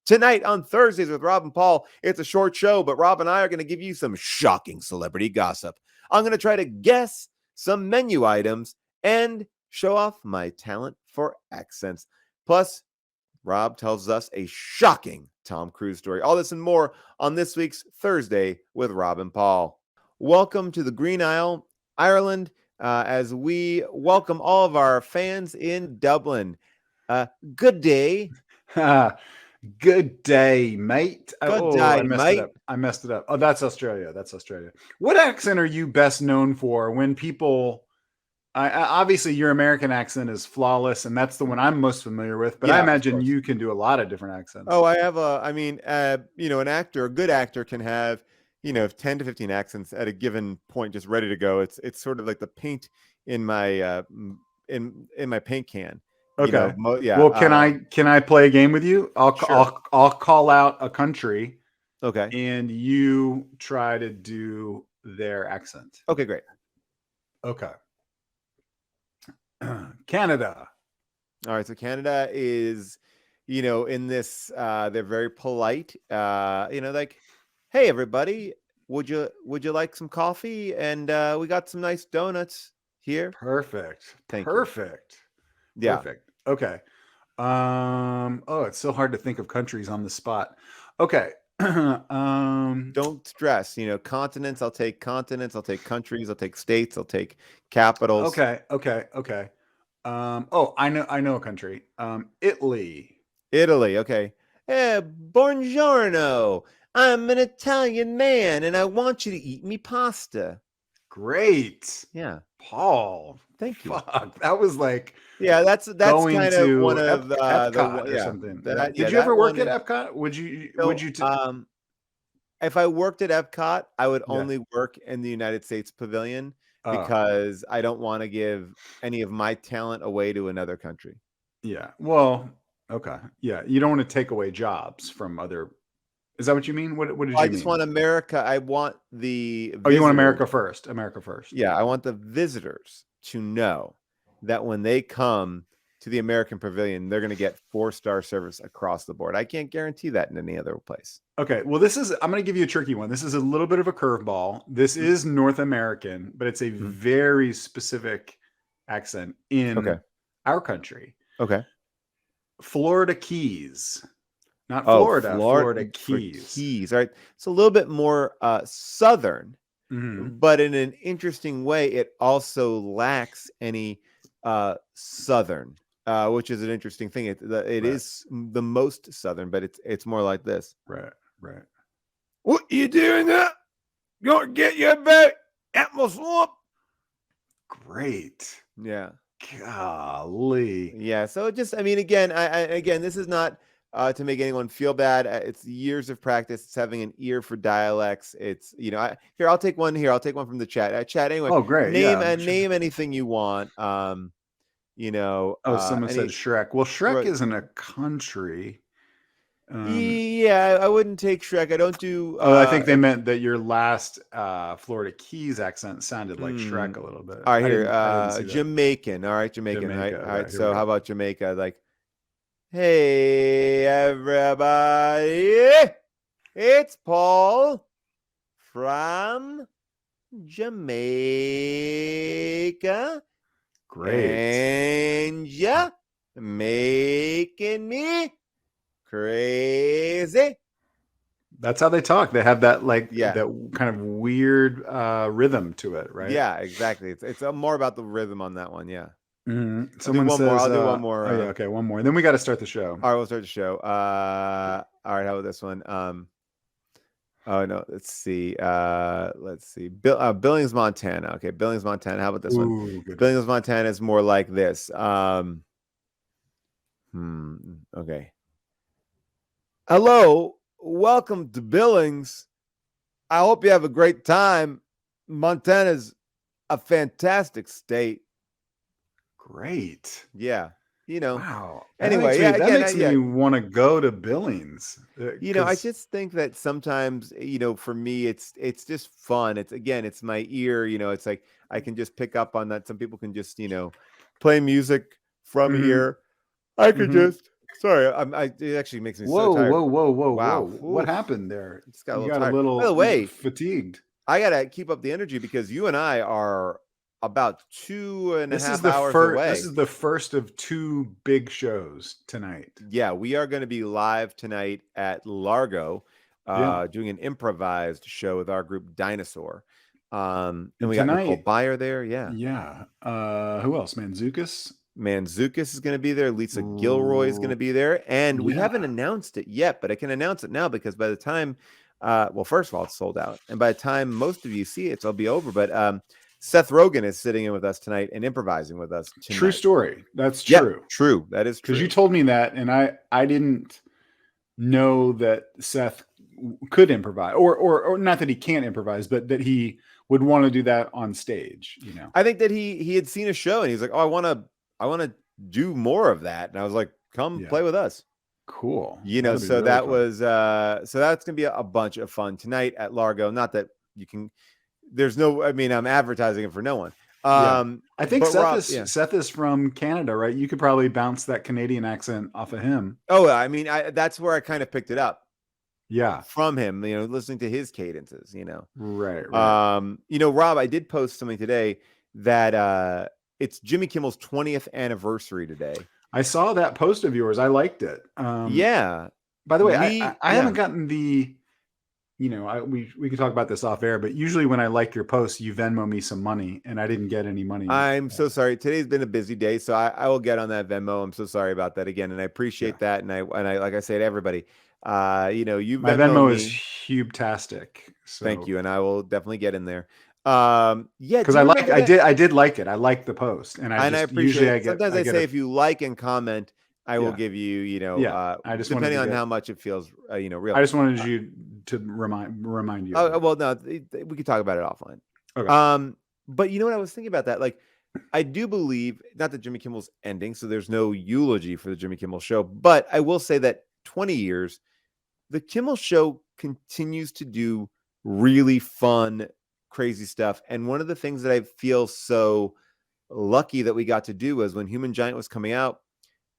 Tonight on Thursdays with Rob and Paul, it's a short show, but Rob and I are going to give you some shocking celebrity gossip. I'm going to try to guess some menu items and show off my talent for accents. Plus, Rob tells us a shocking Tom Cruise story. All this and more on this week's Thursday with Rob and Paul. Welcome to the Green Isle, Ireland, as we welcome all of our fans in Dublin. Good day. Good day, mate. Good day, I messed mate. it up. I messed it up. Oh, that's Australia. That's Australia. What accent are you best known for when people... obviously, your American accent is flawless, and that's the one I'm most familiar with. But I imagine you can do a lot of different accents. Oh, I have a good actor can have, 10 to 15 accents at a given point, just ready to go. It's sort of like the paint in my in my paint can. Okay. Well, can I play a game with you? Sure. I'll call out a country. Okay. And you try to do their accent. Okay, great. Okay. Canada. All right. So Canada is, in this, they're very polite. Like, hey everybody, would you like some coffee? And we got some nice donuts here. Perfect. Thank you. Perfect. Yeah. Perfect. Okay. It's so hard to think of countries on the spot. Okay. Don't stress. Continents. I'll take continents. I'll take countries. I'll take states. I'll take capitals. Okay. I know a country. Italy. Okay. Buongiorno. I'm an Italian man, and I want you to eat me pasta. Great. Yeah. Paul. Thank you. Fuck. That was like... Yeah, that's going kind to of one of Epcot or something. Did you ever work at Epcot? Would you if I worked at Epcot, I would only work in the United States Pavilion because I don't want to give any of my talent away to another country. Yeah. Well, okay. Yeah. You don't want to take away jobs from other... Is that what you mean? What did you mean? I just want America. I want the visitors. You want America first. America first. Yeah. I want the visitors to know that when they come to the American Pavilion, they're going to get 4-star service across the board. I can't guarantee that in any other place. Okay. Well, I'm going to give you a tricky one. This is a little bit of a curveball. This is North American, but it's a very specific accent in our country. Okay. Florida Keys. Not Florida, Florida Keys. Keys. All right. It's a little bit more southern, but in an interesting way, it also lacks any southern, which is an interesting thing. It is the most southern, but it's more like this. Right. What you doing there? Gonna get your back at my swamp. Great. Yeah. Golly. Yeah. So again, this is not to make anyone feel bad. It's years of practice. It's having an ear for dialects. It's I'll take one here. I'll take one from the chat. Chat anyway. Oh, great. Name anything you want. Someone said Shrek. Well, Shrek isn't a country. I wouldn't take Shrek. I don't do. I think they meant that your last Florida Keys accent sounded like Shrek a little bit. All right, here, Jamaican. All right, Jamaican. All right. So how about Jamaica? Like, hey everybody, it's Paul from Jamaica. Great. And yeah, making me crazy. That's how they talk. They have that that kind of weird rhythm to it, right? Yeah, exactly. It's more about the rhythm on that one. Yeah. Mm-hmm. Someone says, I'll do one more. Okay, one more. And then we got to start the show. All right, we'll start the show. All right, how about this one? Oh no, let's see. Billings, Montana. Okay, Billings, Montana. How about this one? Good. Billings, Montana is more like this. Okay. Hello, welcome to Billings. I hope you have a great time. Montana's a fantastic state. Great. Yeah. Wow. Anyway, that makes me want to go to Billings. I just think that sometimes, for me, it's just fun. It's my ear. It's like I can just pick up on that. Some people can just, play music from here. I could just Sorry, it actually makes me so tired. Whoa. Wow. What Oof. happened there? Just got a You little got a tired. little By the way, fatigued. I gotta keep up the energy because you and I are about 2.5 hours This away. is the first of 2 big shows tonight. Yeah, we are going to be live tonight at Largo, doing an improvised show with our group Dinosaur. And we got Nicole Byer there. Yeah. Yeah. Who else? Manzukis is going to be there. Lisa Gilroy is going to be there. And we haven't announced it yet, but I can announce it now because by the time, well, first of all, it's sold out. And by the time most of you see it, it'll be over. But Seth Rogen is sitting in with us tonight and improvising with us tonight. True story. That's true. Yep, true. That is true. Because you told me that, and I didn't know that Seth could improvise, or not that he can't improvise, but that he would want to do that on stage. You know, I think that he had seen a show and he's like, oh, I want to do more of that. And I was like, come play with us. Cool. You know, so really that fun. Was so that's gonna be a bunch of fun tonight at Largo. Not that you can. There's no. I mean, I'm advertising it for no one. I think Seth is from Canada, right? You could probably bounce that Canadian accent off of him. Oh, I mean, that's where I kind of picked it up. Yeah, from him. You know, listening to his cadences. You know, right. You know, Rob, I did post something today that it's Jimmy Kimmel's 20th anniversary today. I saw that post of yours. I liked it. Yeah. By the way, I haven't gotten the. You know, we could talk about this off air, but usually when I like your posts, you Venmo me some money, and I didn't get any money. I'm so sorry. Today's been a busy day, so I will get on that Venmo. I'm so sorry about that again, and I appreciate that. And I like I say to everybody, you know, my Venmo is hubtastic. So. Thank you, and I will definitely get in there. Yeah, because I did like it. I liked the post, and I appreciate it. Sometimes I say if you like and comment, I will give you, you know, I just depending on how much it feels, you know, real. I just wanted you to remind you. Oh, well, no, we could talk about it offline. Okay. But you know what I was thinking about that? Like, I do believe, not that Jimmy Kimmel's ending, so there's no eulogy for the Jimmy Kimmel Show, but I will say that 20 years, the Kimmel Show continues to do really fun, crazy stuff. And one of the things that I feel so lucky that we got to do was when Human Giant was coming out,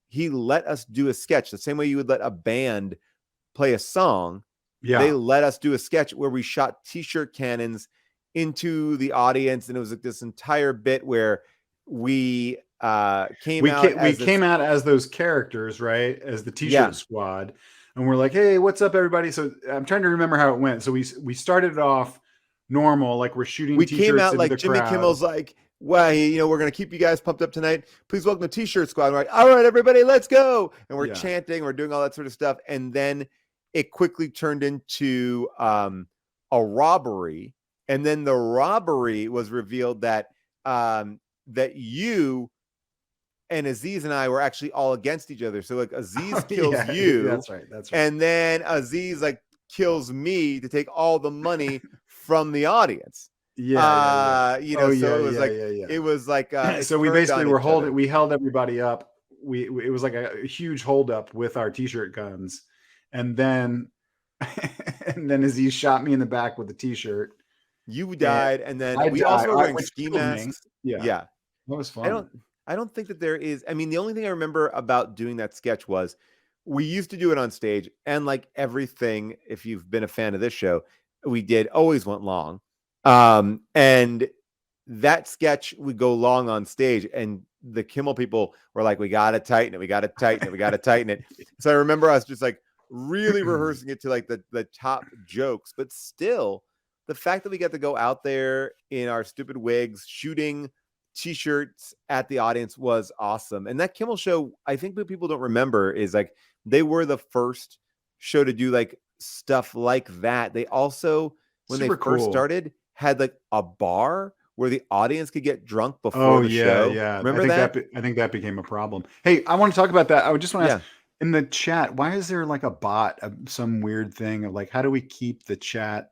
he let us do a sketch the same way you would let a band play a song. Yeah. They let us do a sketch where we shot t-shirt cannons into the audience. And it was like this entire bit where we came out as those characters, right? As the t-shirt squad. And we're like, hey, what's up, everybody? So I'm trying to remember how it went. So we started it off normal, like we're shooting t-shirts came out into like the Jimmy crowd. Kimmel's like, well, you know, we're going to keep you guys pumped up tonight. Please welcome the t-shirt squad. We're like, all right, everybody, let's go. And we're chanting, we're doing all that sort of stuff. And then it quickly turned into a robbery. And then the robbery was revealed that that you and Aziz and I were actually all against each other. So like Aziz kills you. That's right. And then Aziz like kills me to take all the money from the audience. You know, it was like so we basically we held everybody up. It was like a huge holdup with our t-shirt guns, and then Aziz shot me in the back with the t-shirt. You died, and then we also were wearing ski masks. Yeah, that was fun. I don't think that there is. I mean, the only thing I remember about doing that sketch was we used to do it on stage, and like everything, if you've been a fan of this show, we did always went long. And that sketch would go long on stage, and the Kimmel people were like, we got to tighten it. We got to tighten it. We got to tighten it. So I remember us just like really rehearsing it to like the top jokes, but still the fact that we got to go out there in our stupid wigs, shooting t-shirts at the audience was awesome. And that Kimmel Show, I think what people don't remember is like, they were the first show to do like stuff like that. They also, when they first started, had like a bar where the audience could get drunk before the show. Yeah. Remember I think that became a problem. Hey, I want to talk about that. I just want to ask in the chat, why is there like a bot, some weird thing of like, how do we keep the chat?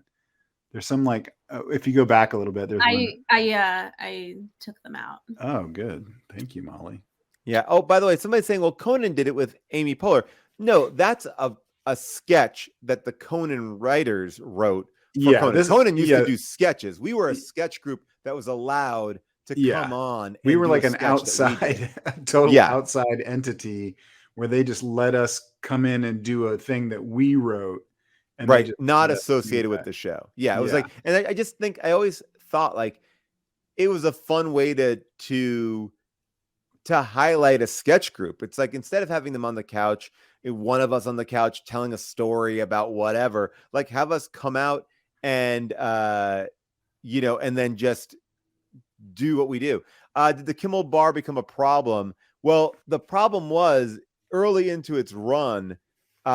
There's some like, if you go back a little bit, there's I took them out. Oh, good. Thank you, Molly. Yeah. Oh, by the way, somebody's saying, well, Conan did it with Amy Poehler. No, that's a sketch that the Conan writers wrote. Conan used to do sketches. We were a sketch group that was allowed to come on. We were like an outside, outside entity where they just let us come in and do a thing that we wrote, and they Right. just Not let us do associated with that. the show. Yeah. It was Yeah, like, and I just think I always thought like it was a fun way to highlight a sketch group. It's like instead of having them on the couch, one of us on the couch telling a story about whatever, like have us come out and and then just do what we do. Did the Kimmel bar become a problem? Well, the problem was early into its run,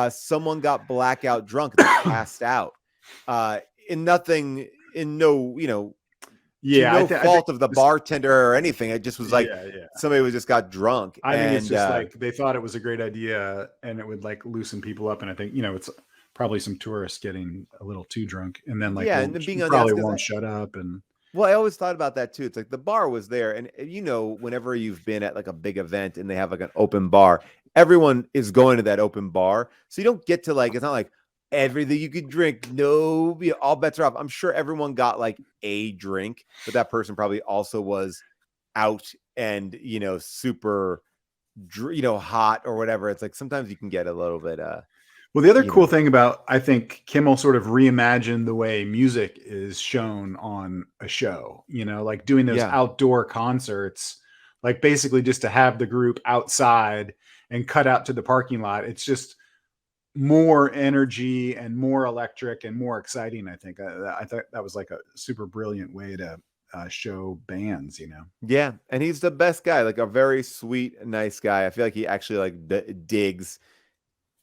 someone got blackout drunk and they passed out. In nothing, in no, to yeah. no I think fault of the bartender or anything. It just was like yeah, yeah. somebody was just got drunk. I think it's And just like they thought it was a great idea, and it would like loosen people up. And I think it's probably some tourists getting a little too drunk, and then like yeah, and then being on the probably outskirts, won't shut up. And well, I always thought about that too. It's like the bar was there, and whenever you've been at like a big event and they have like an open bar, everyone is going to that open bar, so you don't get to like it's not like everything you could drink. No, all bets are off. I'm sure everyone got like a drink, but that person probably also was out and super hot or whatever. It's like sometimes you can get a little bit well, the other cool thing about, I think Kimmel sort of reimagined the way music is shown on a show, like doing those outdoor concerts, like basically just to have the group outside and cut out to the parking lot. It's just more energy and more electric and more exciting. I think I thought that was like a super brilliant way to show bands. Yeah, and he's the best guy, like a very sweet, nice guy. I feel like he actually like digs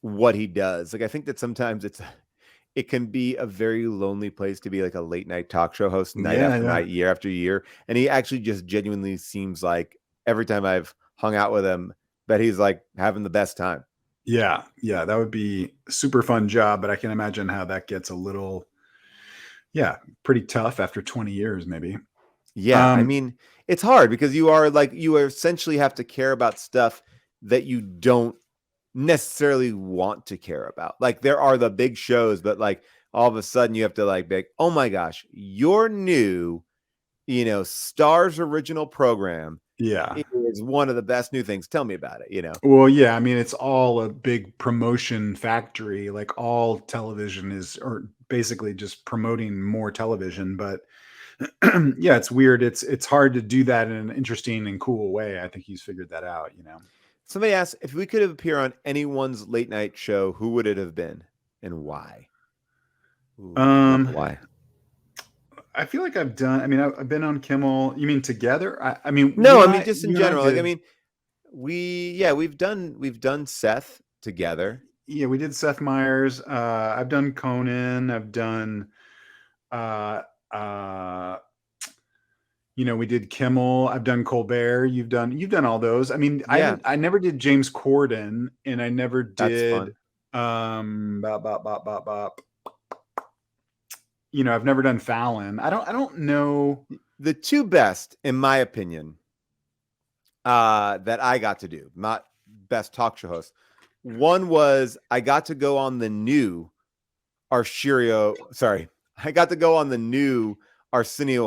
what he does. Like I think that sometimes it can be a very lonely place to be like a late night talk show host night after night, year after year. And he actually just genuinely seems like every time I've hung out with him that he's like having the best time. Yeah, that would be a super fun job, but I can imagine how that gets a little pretty tough after 20 years maybe. Yeah, I mean, it's hard because you essentially have to care about stuff that you don't necessarily want to care about. Like there are the big shows, but like all of a sudden you have to like be like, oh my gosh, your new, Star's original program is one of the best new things. Tell me about it, Well, yeah, I mean, it's all a big promotion factory. Like all television is, or basically just promoting more television. But yeah, it's weird. It's hard to do that in an interesting and cool way. I think he's figured that out, Somebody asked if we could appear on anyone's late night show, who would it have been and why? Ooh, why? I feel like I've done. I mean, I've been on Kimmel. You mean together? I mean, no. I mean, just in general. Like, I mean, we've done Seth together. Yeah, we did Seth Meyers. I've done Conan. I've done. We did Kimmel. I've done Colbert. You've done all those. I mean, I never did James Corden, and I never did. I've never done Fallon. I don't know. The two best, in my opinion, that I got to do, not best talk show host. One was I got to go on the new Arsenio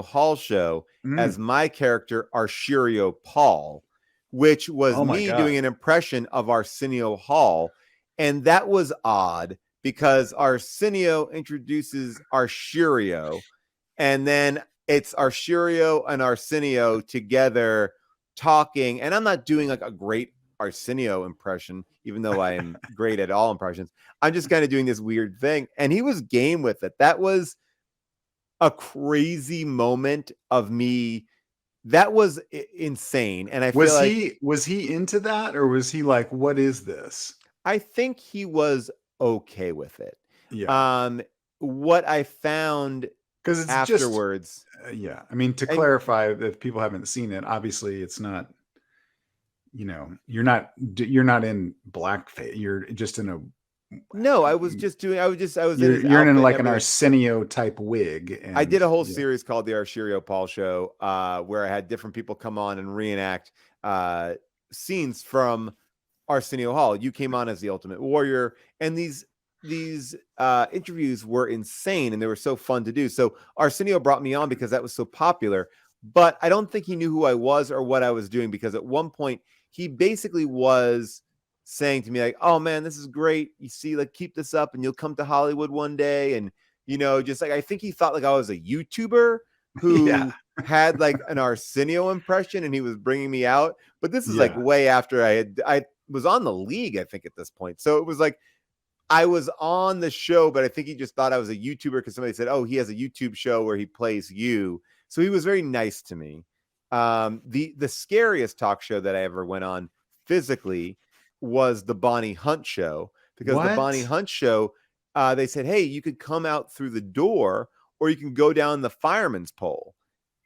Hall show as my character Arsenio Paul, which was doing an impression of Arsenio Hall, and that was odd because Arsenio introduces Arsenio, and then it's Arsenio and Arsenio together talking, and I'm not doing like a great Arsenio impression, even though I am great at all impressions. I'm just kind of doing this weird thing, and he was game with it. That was a crazy moment of me. That was insane, and I feel like was he into that, or was he like, "What is this?" I think he was okay with it. Yeah. What I found because it's afterwards. I mean, to clarify, if people haven't seen it, obviously it's not. You're not in blackface. You're just in a. No, I was doing. You're in like an Arsenio type wig. And, I did a whole series called the Arsenio Paul Show, where I had different people come on and reenact scenes from Arsenio Hall. You came on as the Ultimate Warrior, and these interviews were insane and they were so fun to do. So Arsenio brought me on because that was so popular, but I don't think he knew who I was or what I was doing, because at one point he basically was saying to me like, "Oh man, this is great. You see, like keep this up and you'll come to Hollywood one day." And just like I think he thought like I was a YouTuber Yeah. who had like an Arsenio impression and he was bringing me out. But this is like Yeah. way after I was on the league, I think, at this point. So it was like I was on the show, but I think he just thought I was a YouTuber because somebody said, "Oh, he has a YouTube show where he plays you." So he was very nice to me. The scariest talk show that I ever went on physically was the Bonnie Hunt show, because the Bonnie What? Hunt show, they said, "Hey, you could come out through the door or you can go down the fireman's pole."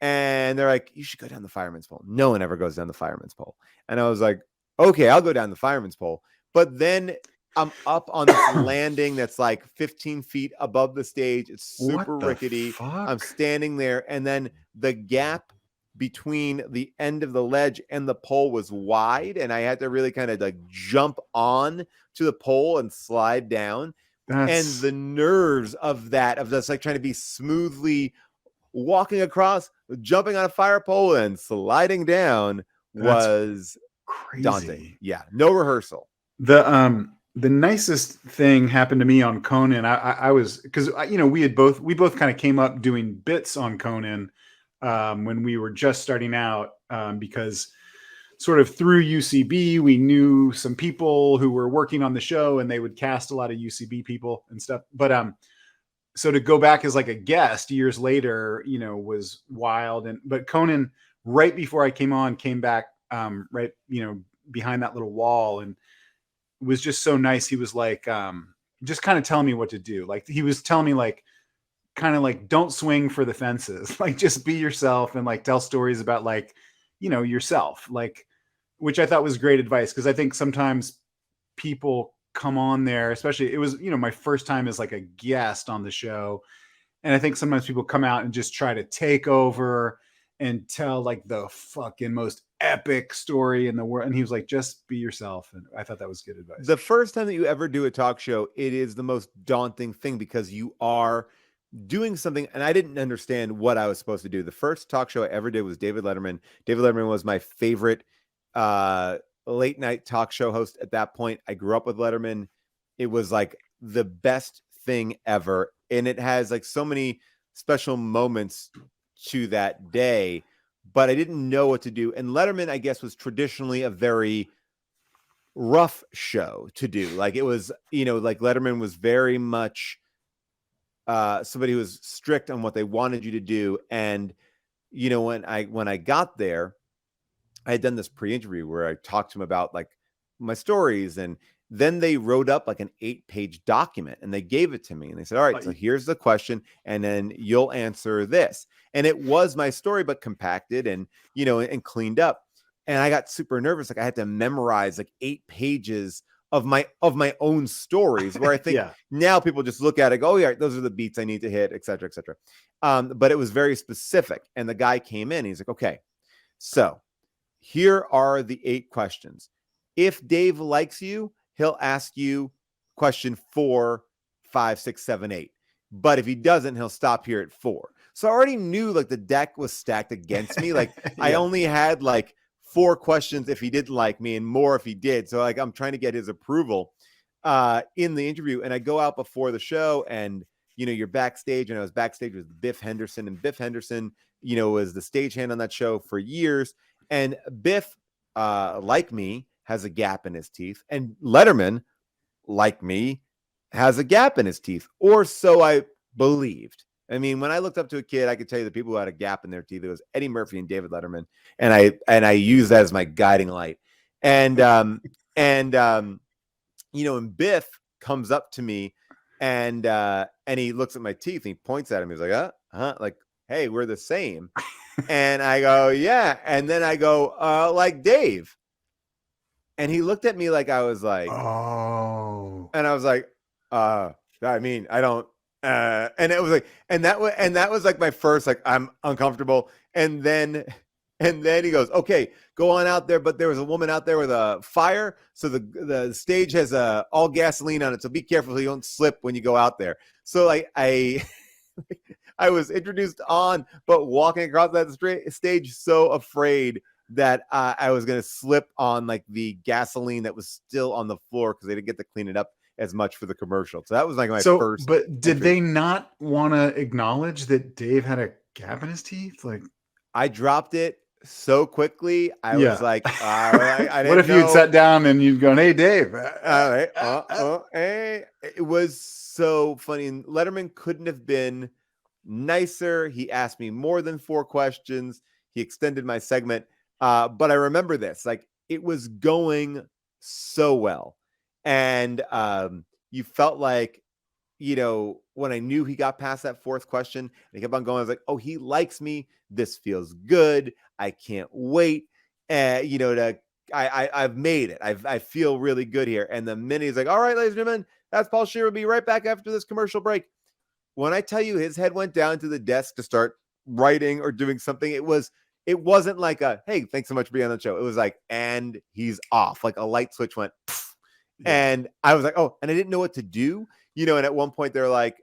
And they're like, "You should go down the fireman's pole." No one ever goes down the fireman's pole. And I was like, "Okay, I'll go down the fireman's pole." But then I'm up on this landing that's like 15 feet above the stage. It's super What the rickety. fuck? I'm standing there, and then the gap between the end of the ledge and the pole was wide, and I had to really kind of like jump on to the pole and slide down. And That's the nerves of that, of just like trying to be smoothly walking across, jumping on a fire pole and sliding down that's was daunting. crazy. Yeah, no rehearsal. The nicest thing happened to me on Conan. I was, because we both kind of came up doing bits on Conan when we were just starting out, because sort of through UCB we knew some people who were working on the show and they would cast a lot of UCB people and stuff. But so to go back as like a guest years later, was wild. But Conan, right before I came back, right, behind that little wall, and was just so nice. He was like, just kind of telling me what to do. Like he was telling me like, kind of like, don't swing for the fences, like just be yourself and like tell stories about like, yourself, like, which I thought was great advice. Cause I think sometimes people come on there, especially it was, my first time as like a guest on the show. And I think sometimes people come out and just try to take over and tell like the fucking most epic story in the world. And he was like, just be yourself. And I thought that was good advice. The first time that you ever do a talk show, it is the most daunting thing because you are doing something, and I didn't understand what I was supposed to do. The first talk show I ever did was David Letterman. David Letterman was my favorite late night talk show host at that point. I grew up with Letterman. It was like the best thing ever. And it has like so many special moments to that day, but I didn't know what to do. And Letterman, I guess, was traditionally a very rough show to do. Like it was, like Letterman was very much somebody who was strict on what they wanted you to do. And, when I got there, I had done this pre-interview where I talked to him about like my stories, and then they wrote up like an 8-page document and they gave it to me and they said, "All right, so here's the question and then you'll answer this." And it was my story, but compacted and, and cleaned up. And I got super nervous. Like I had to memorize like 8 pages of my own stories, where I think now people just look at it, go, "Oh yeah, those are the beats I need to hit," et cetera, et cetera. But it was very specific. And the guy came in, he's like, "Okay, so here are the 8 questions. If Dave likes you, he'll ask you question 4, 5, 6, 7, 8. But if he doesn't, he'll stop here at 4. So I already knew like the deck was stacked against me. Like I only had like 4 questions if he didn't like me and more if he did. So like I'm trying to get his approval in the interview. And I go out before the show and, you're backstage, and I was backstage with Biff Henderson, and Biff Henderson, was the stagehand on that show for years. And Biff, like me, has a gap in his teeth, and Letterman, like me, has a gap in his teeth, or so I believed. I mean, when I looked up to a kid, I could tell you the people who had a gap in their teeth. It was Eddie Murphy and David Letterman, and I use that as my guiding light. And and Biff comes up to me, and he looks at my teeth and he points at him. He's like, like, "Hey, we're the same." And I go, "Yeah." And then I go, "Like Dave." And he looked at me like I was like, oh, and I was like, I mean, I don't, and it was like, and that was like my first, like, I'm uncomfortable. And then he goes, "Okay, go on out there." But there was a woman out there with a fire. So the stage has all gasoline on it. So be careful so you don't slip when you go out there. So like I was introduced on, but walking across that stage, so afraid that I was going to slip on like the gasoline that was still on the floor because they didn't get to clean it up as much for the commercial. So that was like my first. But did entry. they not want to acknowledge that Dave had a gap in his teeth? Like, I dropped it so quickly. I yeah. was like, I didn't what if you had sat down and you'd gone, "Hey, Dave"? Hey. It was so funny. And Letterman couldn't have been nicer. He asked me more than 4 questions. He extended my segment. But I remember this, like it was going so well. And you felt like, when I knew he got past that 4th question and he kept on going, I was like, oh, he likes me. This feels good. I can't wait. I've made it. I feel really good here. And the minute he's like, all right, ladies and gentlemen, that's Paul Scheer. We'll be right back after this commercial break. When I tell you his head went down to the desk to start writing or doing something, it wasn't like a, hey, thanks so much for being on the show. It was like, and he's off. Like a light switch went, poof. And I was like, oh, and I didn't know what to do. And at one point they're like,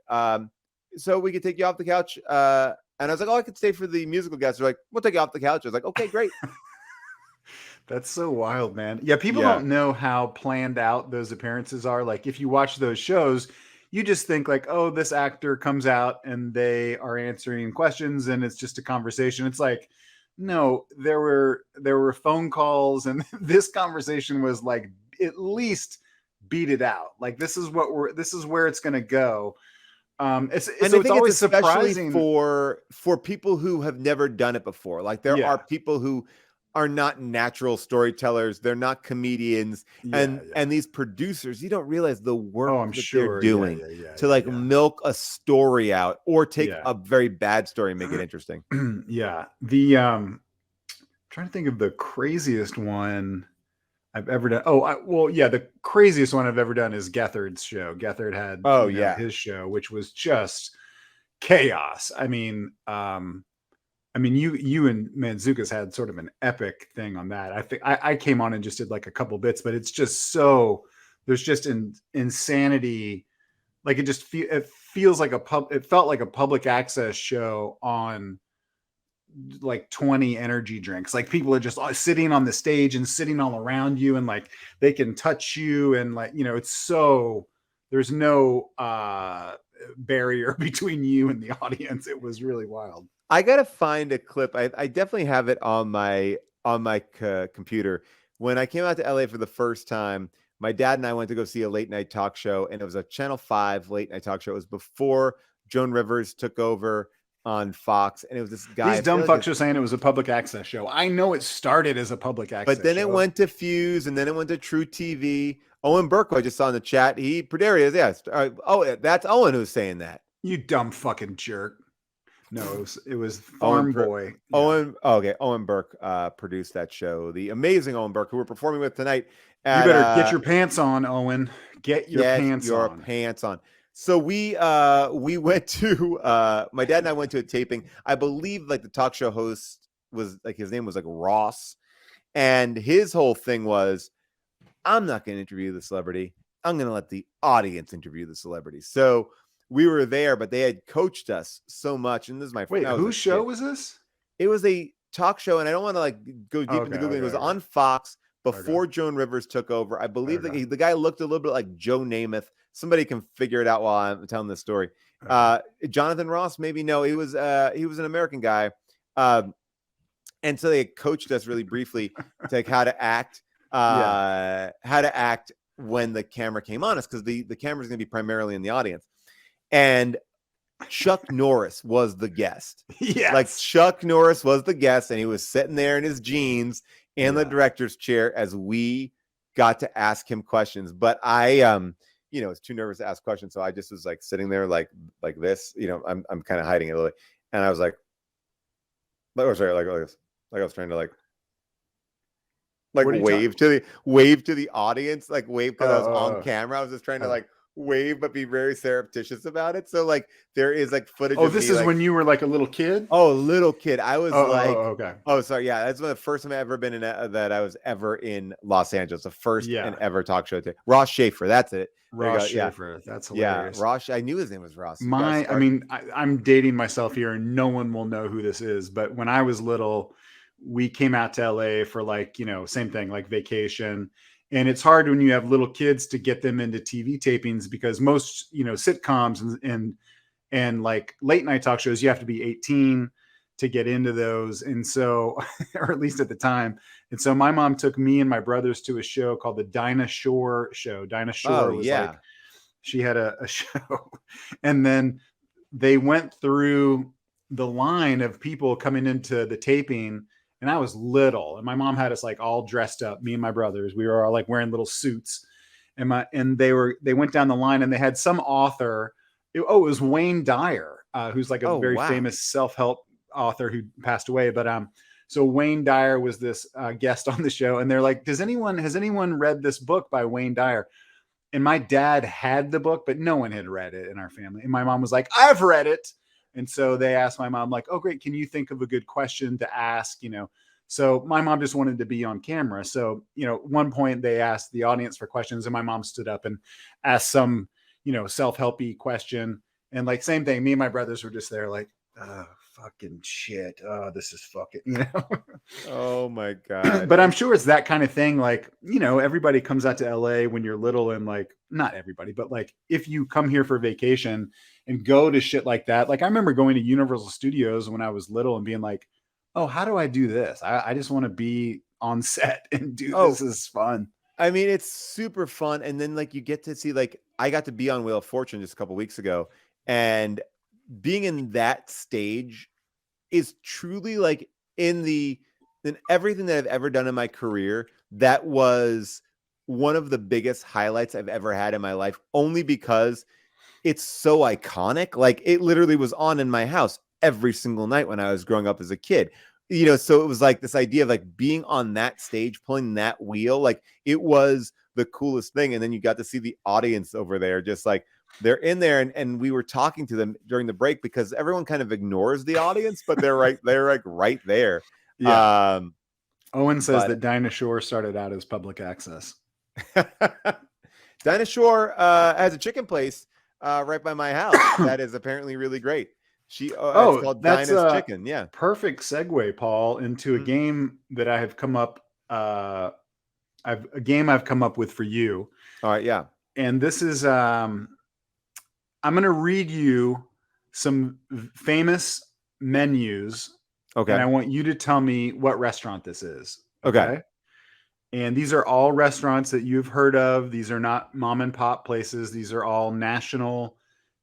so we could take you off the couch. And I was like, oh, I could stay for the musical guests. They're like, we'll take you off the couch. I was like, okay, great. That's so wild, man. Yeah, people don't know how planned out those appearances are. Like if you watch those shows, you just think like, oh, this actor comes out and they are answering questions and it's just a conversation. It's like, no, there were phone calls and this conversation was like at least beat it out. Like this is where it's going to go. It's always surprising for people who have never done it before. Like there are people who are not natural storytellers. They're not comedians. And these producers, you don't realize the work they're doing to milk a story out or take a very bad story and make it interesting. Yeah. The I'm trying to think of the craziest one I've ever done. The craziest one I've ever done is Gethard's show. Gethard had his show, which was just chaos. I mean, you and Manzukis had sort of an epic thing on that. I think I came on and just did like a couple bits, but it's just there's just insanity. Like it feels like it felt like a public access show on like 20 energy drinks. Like people are just sitting on the stage and sitting all around you and like they can touch you and like, it's so there's no barrier between you and the audience. It was really wild. I gotta find a clip. I definitely have it on my computer. When I came out to LA for the first time, my dad and I went to go see a late night talk show, and it was a Channel 5 late night talk show. It was before Joan Rivers took over on Fox, and it was this guy. These dumb fucks are saying it was a public access show. I know it started as a public access, but then it went to Fuse, and then it went to True TV. Owen Burke, I just saw in the chat. There he is. Yes. That's Owen who's saying that. You dumb fucking jerk. No, it was Farm Boy. Owen. Oh, okay. Owen Burke produced that show. The amazing Owen Burke, who we're performing with tonight. You better get your pants on, Owen. Get your pants on. So we went to my dad and I went to a taping. I believe like the talk show host was like his name was like Ross, and his whole thing was, I'm not going to interview the celebrity. I'm going to let the audience interview the celebrity. So we were there, but they had coached us so much. And this is my whose show was this? It was a talk show, and I don't want to like go deep into Googling. It was on Fox before Joan Rivers took over. I believe the guy looked a little bit like Joe Namath. Somebody can figure it out while I'm telling this story. Jonathan Ross, maybe no, he was an American guy. And so they coached us really briefly to like how to act when the camera came on us, because the camera's going to be primarily in the audience. And Chuck Norris was the guest. Yes. Like Chuck Norris was the guest, and he was sitting there in his jeans in the director's chair as we got to ask him questions. But I was too nervous to ask questions, so I just was like sitting there like this. I'm kind of hiding it a little bit. And I was like this. Like I was trying to like wave to the audience, like wave because I was on camera. I was just trying to like wave but be very surreptitious about it. So like there is like footage of this is like, when you were like a little kid. A little kid. I was okay. Sorry, yeah, that's the first time I've ever been in that I was ever in Los Angeles, the first and ever talk show. Ross Scheer, that's it. Ross Scheer, that's hilarious. Yeah, Ross, I knew his name was Ross. I'm dating myself here and no one will know who this is, but when I was little, we came out to LA for like, same thing, like vacation. And it's hard when you have little kids to get them into TV tapings, because most, sitcoms and like late night talk shows, you have to be 18 to get into those. And so, or at least at the time. And so my mom took me and my brothers to a show called the Dinah Shore show. Dinah Shore was like, she had a show. And then they went through the line of people coming into the taping, and I was little, and my mom had us like all dressed up, me and my brothers. We were all like wearing little suits, and they went down the line, and they had some author. It was Wayne Dyer, who's like a very famous self-help author who passed away. But so Wayne Dyer was this guest on the show, and they're like, has anyone read this book by Wayne Dyer? And my dad had the book, but no one had read it in our family. And my mom was like, I've read it. And so they asked my mom, like, oh, great, can you think of a good question to ask? So my mom just wanted to be on camera. So, at one point they asked the audience for questions, and my mom stood up and asked some, self-helpy question. And like, same thing, me and my brothers were just there like, fucking shit. Oh, this is fucking, Oh my God. But I'm sure it's that kind of thing. Like, everybody comes out to LA when you're little, and like, not everybody, but like if you come here for vacation and go to shit like that. Like I remember going to Universal Studios when I was little and being like, oh, how do I do this? I just want to be on set and do this is fun. I mean, it's super fun. And then like you get to see, like, I got to be on Wheel of Fortune just a couple weeks ago, and being in that stage is truly like in everything that I've ever done in my career, that was one of the biggest highlights I've ever had in my life, only because it's so iconic. Like it literally was on in my house every single night when I was growing up as a kid. So it was like this idea of like being on that stage, pulling that wheel, like it was the coolest thing. And then you got to see the audience over there, just like they're in there, and we were talking to them during the break because everyone kind of ignores the audience, but they're like right there. Yeah. Owen says that Dinah Shore started out as public access. Dinah Shore has a chicken place right by my house that is apparently really great. It's called Dinah's Chicken. Yeah. Perfect segue, Paul, into a game that I have come up. I've come up with for you. All right. Yeah. And this is I'm going to read you some famous menus. Okay. And I want you to tell me what restaurant this is. Okay. And these are all restaurants that you've heard of. These are not mom and pop places. These are all national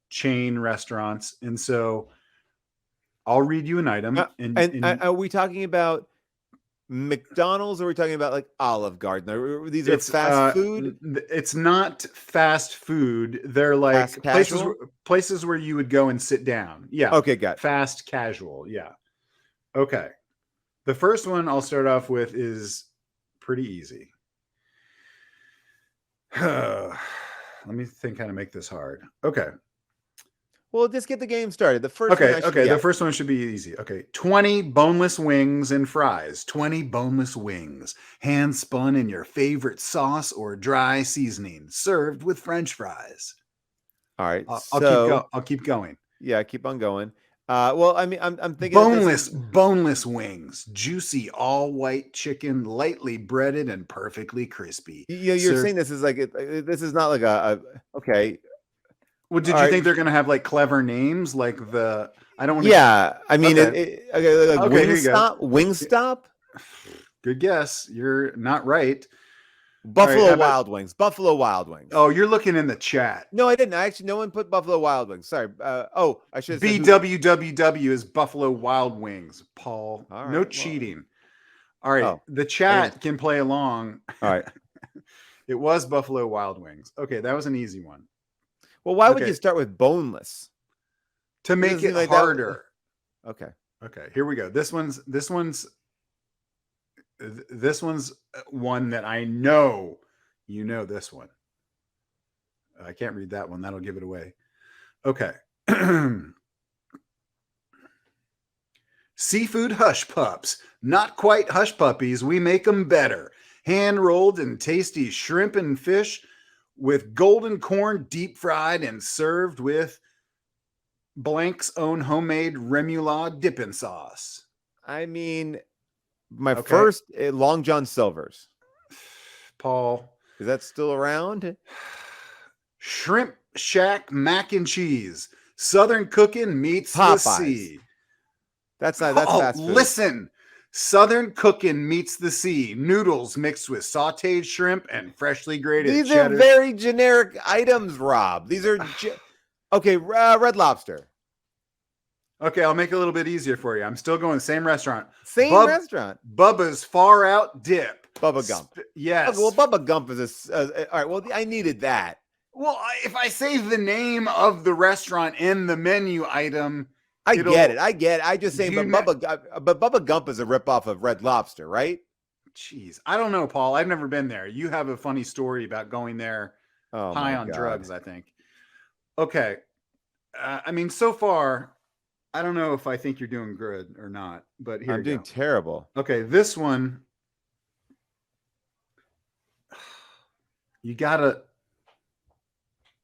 chain restaurants. And so I'll read you an item. And are we talking about McDonald's, or are we talking about like Olive Garden? These are fast food? It's not fast food. They're like places where you would go and sit down. Yeah. Okay, got it. Fast casual. Yeah. Okay. The first one I'll start off with is pretty easy. Let me think how to make this hard. Okay. Well, just get the game started. The first the first one should be easy. Okay. 20 boneless wings and fries. 20 boneless wings, hand spun in your favorite sauce or dry seasoning, served with French fries. All right. I'll keep going. Yeah, keep on going. Well, I mean, I'm thinking boneless wings, juicy all white chicken, lightly breaded and perfectly crispy. You're saying this is like this is not like okay. Well, did you think they're going to have like clever names like I don't want to. Yeah, I mean, okay. Wingstop. Good guess. You're not right. Buffalo Wild Wings. Buffalo Wild Wings. Oh, you're looking in the chat. No, I didn't. No one put Buffalo Wild Wings. Sorry. I should have said BWWW is Buffalo Wild Wings, Paul. Right, no cheating. All right. The chat can play along. All right. It was Buffalo Wild Wings. Okay, that was an easy one. Well, why would you start with boneless? To make it harder. Okay. Okay, here we go. This one's one that I know you know this one. I can't read that one. That'll give it away. Okay. Seafood hush pups. Not quite hush puppies. We make them better. Hand rolled and tasty shrimp and fish with golden corn deep fried and served with blank's own homemade remoulade dipping sauce. I mean, My Okay. first Long John Silver's. Paul. Is that still around? Shrimp Shack mac and cheese. Southern cooking meets the Popeyes. sea. That's Oh, fast food. listen. Southern cooking meets the sea. Noodles mixed with sauteed shrimp and freshly grated These cheddar. are very generic items, Rob. These are okay. Red Lobster. Okay, I'll make it a little bit easier for you. I'm still going same restaurant. Same restaurant. Bubba's Far Out Dip. Bubba Gump. Yes. Okay, well, Bubba Gump is all right. Well, I needed that. Well, if I say the name of the restaurant and the menu item, I get it. I just saying, but but Bubba Gump is a ripoff of Red Lobster, right? Jeez, I don't know, Paul. I've never been there. You have a funny story about going there high on drugs, I think. Okay. I mean, so far, I don't know if I think you're doing good or not, but here I'm doing terrible. Okay, this one, you gotta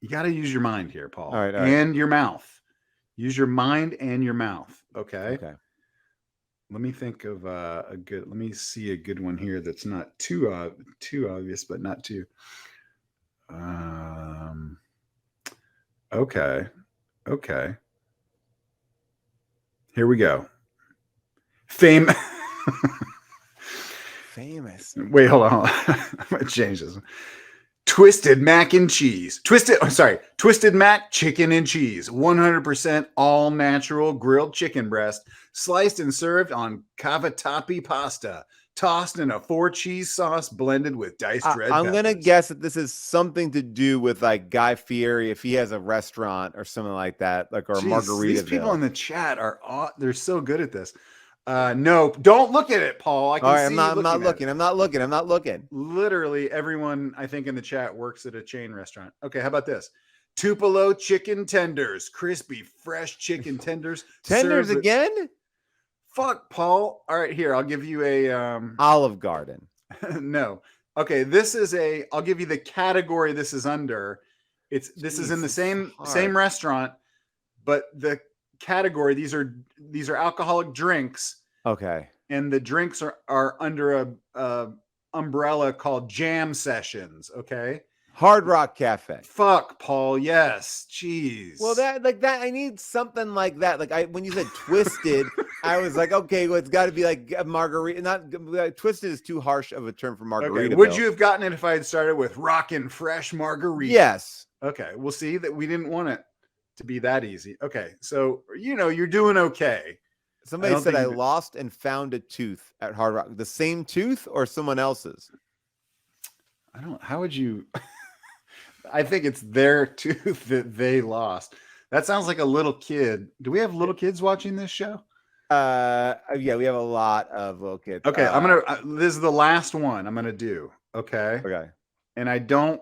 use your mind here, Paul. All right. And your mouth. Use your mind and your mouth. Okay. Let me think of let me see a good one here that's not too obvious, but not too. Okay. Here we go. Famous. Wait, hold on. I'm gonna change this. Twisted mac and cheese. Twisted mac chicken and cheese. 100% all natural grilled chicken breast, sliced and served on cavatappi pasta, tossed in a 4-cheese sauce blended with diced red peppers. I'm gonna guess that this is something to do with like Guy Fieri if he has a restaurant or something like that, like or Margaritaville. These people in the chat they're so good at this. No, don't look at it, Paul. I can see I'm not looking. Literally everyone I think in the chat works at a chain restaurant. Okay, how about this? Tupelo chicken tenders, crispy, fresh chicken tenders. Tenders again? Fuck, Paul. All right, here, I'll give you a Olive Garden. No. Okay, I'll give you the category this is under. This is in the same restaurant, but the category, these are alcoholic drinks. Okay. And the drinks are under a umbrella called Jam Sessions. Okay. Hard Rock Cafe. Fuck, Paul. Yes. Jeez. Well, that I need something like that. Like when you said twisted, I was like, okay, well, it's got to be like a margarita. Not twisted is too harsh of a term for margarita. Okay. Would you have gotten it if I had started with rockin' fresh margarita? Yes. Okay. We'll see that we didn't want it to be that easy. Okay. So, you're doing okay. Somebody said I lost and found a tooth at Hard Rock. The same tooth or someone else's? How would you... I think it's their tooth that they lost. That sounds like a little kid. Do we have little kids watching this show? Yeah, we have a lot of little kids. Okay, this is the last one I'm gonna do. Okay. And I don't.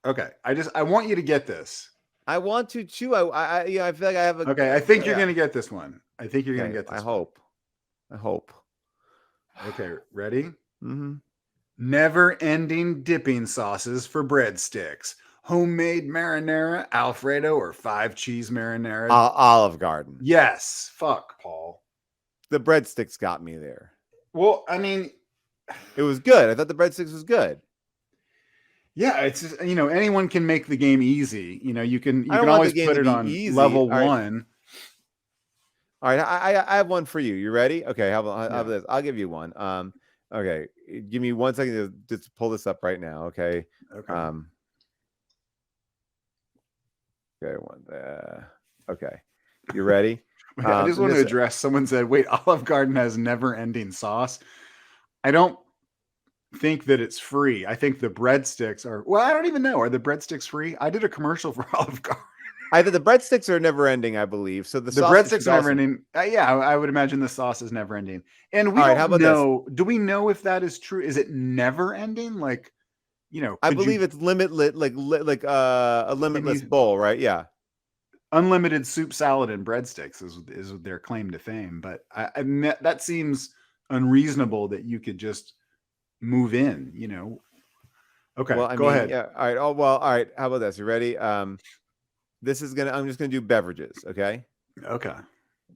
Okay, I want you to get this. I want to too. I feel like I have a. Okay, I think you're gonna get this one. I think you're gonna get this. I hope. Okay, ready? Mm-hmm. Never-ending dipping sauces for breadsticks. Homemade marinara, Alfredo, or 5-cheese marinara. Olive Garden. Yes. Fuck, Paul. The breadsticks got me there. Well, I mean, it was good. I thought the breadsticks was good. Yeah, it's just, anyone can make the game easy. You can always put it on level 1. All right, I have one for you. You ready? Okay, how about this? I'll give you one. Okay, give me 1 second to just pull this up right now. Okay. Okay. Okay. You ready? I just want to address. Someone said, "Wait, Olive Garden has never-ending sauce." I don't think that it's free. I think the breadsticks are. Well, I don't even know. Are the breadsticks free? I did a commercial for Olive Garden. Either the breadsticks are never ending, I believe. So the breadsticks are never ending. Yeah, I would imagine the sauce is never ending. And we don't know. Do we know if that is true? Is it never ending? Like, I believe it's limitless, like a limitless bowl, right? Yeah. Unlimited soup, salad, and breadsticks is their claim to fame. But that seems unreasonable that you could just move in. Okay, well, go ahead. Yeah. All right. Oh well. All right. How about this? You ready? I'm just gonna do beverages. Okay. Okay.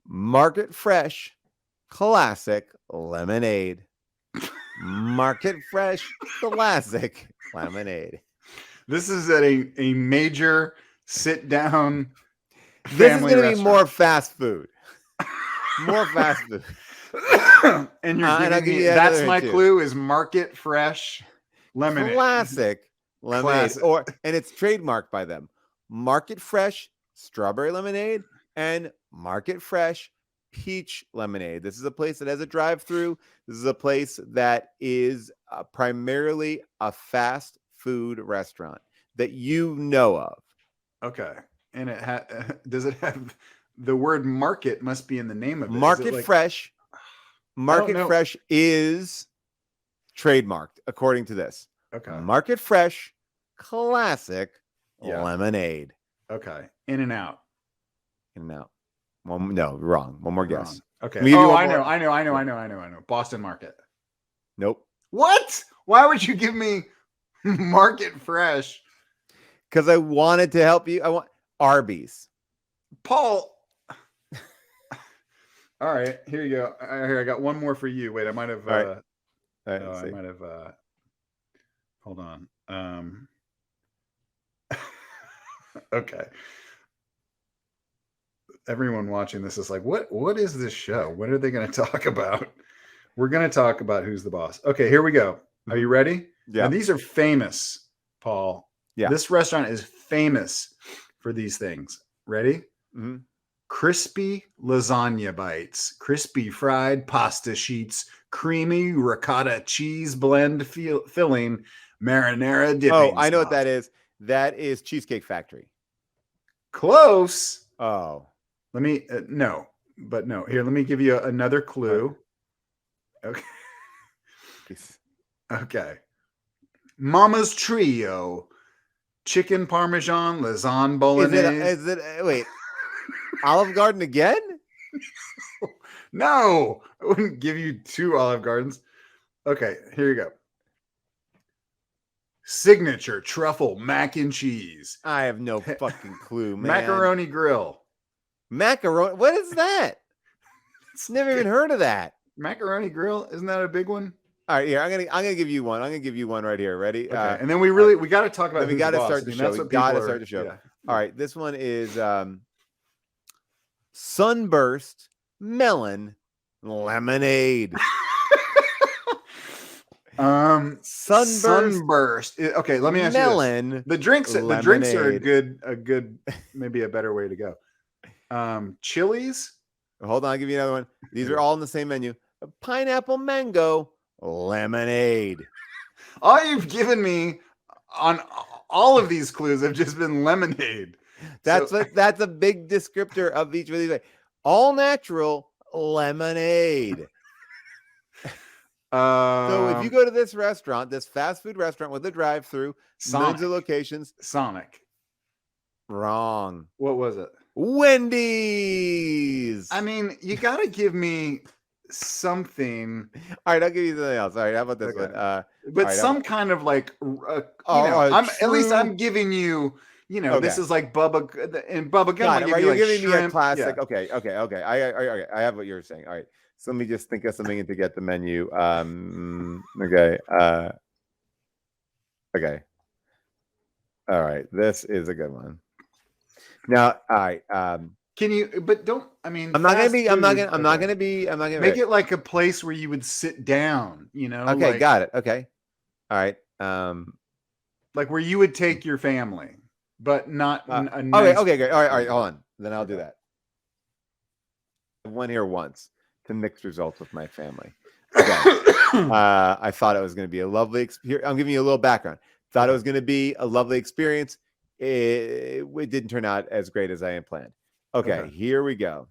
Market Fresh classic lemonade. Market fresh classic lemonade. This is at a major sit down This is family going to be more restaurant. fast food. More fast food. And you're and I'll giving give me you that's another my hint, too. clue is market fresh lemonade. Classic lemonade. Classic. And it's trademarked by them. Market fresh strawberry lemonade and market fresh peach lemonade. This is a place that has a drive-through. This is a place that is primarily a fast food restaurant that you know of. Okay. And does it have the word market must be in the name of it? Market fresh. Market fresh is trademarked according to this. Okay. Market fresh classic lemonade. Okay. In and out. In and out. Well, no, wrong. One more guess. Okay. I know. Boston Market. Nope. What? Why would you give me market fresh? Because I wanted to help you. I want Arby's. Paul. All right, here you go. Here, I got one more for you. Wait, I might have. All right, I might have. Hold on. Okay. Everyone watching this is like, what is this show? What are they going to talk about? We're going to talk about Who's the Boss. Okay, here we go. Are you ready? Yeah. Now, these are famous, Paul. Yeah. This restaurant is famous for these things. Ready? Mm-hmm. Crispy lasagna bites, crispy fried pasta sheets, creamy ricotta cheese blend filling, marinara dipping. Oh, I know what that is. That is Cheesecake Factory. Close. Oh. Let me no. Here, let me give you another clue. Okay. Okay. Mama's Trio, chicken parmesan, lasagna bolognese. Wait, Olive Garden again? No, I wouldn't give you 2 Olive Gardens. Okay, here you go. Signature truffle mac and cheese. I have no fucking clue, man. Macaroni Grill. Macaroni? What is that? Never even heard of that. Macaroni Grill, isn't that a big one? All right, here I'm gonna give you one. I'm gonna give you one right here. Ready? Okay. And then we got to talk about. We got to start the show. We got to start the show. Yeah. All right, this one is Sunburst Melon Lemonade. Sunburst. Okay, let me ask melon you this. The drinks are a good, maybe a better way to go. Chili's. Hold on, I'll give you another one. These are all in the same menu. Pineapple mango lemonade. All you've given me on all of these clues have just been lemonade. That's a big descriptor of each of these. All natural lemonade. So if you go to this restaurant, this fast food restaurant with a drive-through, millions of locations. Sonic. Wrong. What was it? Wendy's. I mean, you got to give me something. All right, I'll give you something else. All right, how about this one? But some kind of like, at least I'm giving you. This is like Bubba and Bubba Gump. You're giving me a classic. Yeah. Okay. I have what you're saying. All right. So let me just think of something to get the menu. Okay. Okay. All right. This is a good one. Now, all right. Can you? But don't. I mean, I'm not gonna make it like a place where you would sit down. Okay, got it. Okay. All right. Like where you would take your family, but not. Okay, great. All right. Hold on. Then I'll do that. I went here once to mix results with my family. Okay. I thought it was going to be a lovely experience. I'm giving you a little background. Thought it was going to be a lovely experience. It didn't turn out as great as I had planned. Okay, here we go.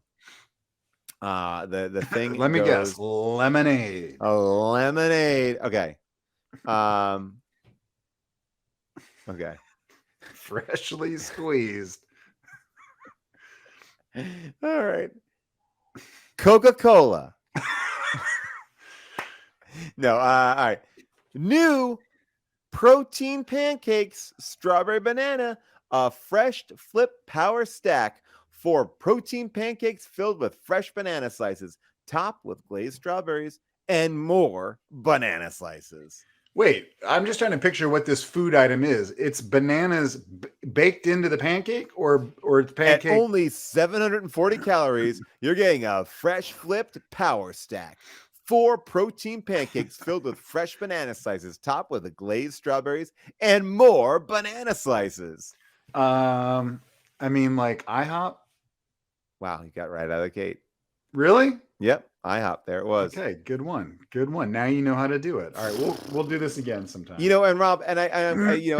The thing. Let me guess. Lemonade. A lemonade. Okay. Okay. Freshly squeezed. All right. Coca-Cola. No. All right. New protein pancakes, strawberry banana, a fresh flip power stack for protein pancakes filled with fresh banana slices. topped with glazed strawberries and more banana slices. Wait, I'm just trying to picture what this food item is. It's bananas baked into the pancake, or it's At pancake. only 740 calories, you're getting a fresh flipped power stack. 4 protein pancakes filled with fresh banana slices, topped with glazed strawberries and more banana slices. I mean, like IHOP. Wow, you got right out of the gate. Really? Yep, IHOP. There it was. Okay, good one. Good one. Now you know how to do it. All right, we'll do this again sometime. You know, and Rob, and I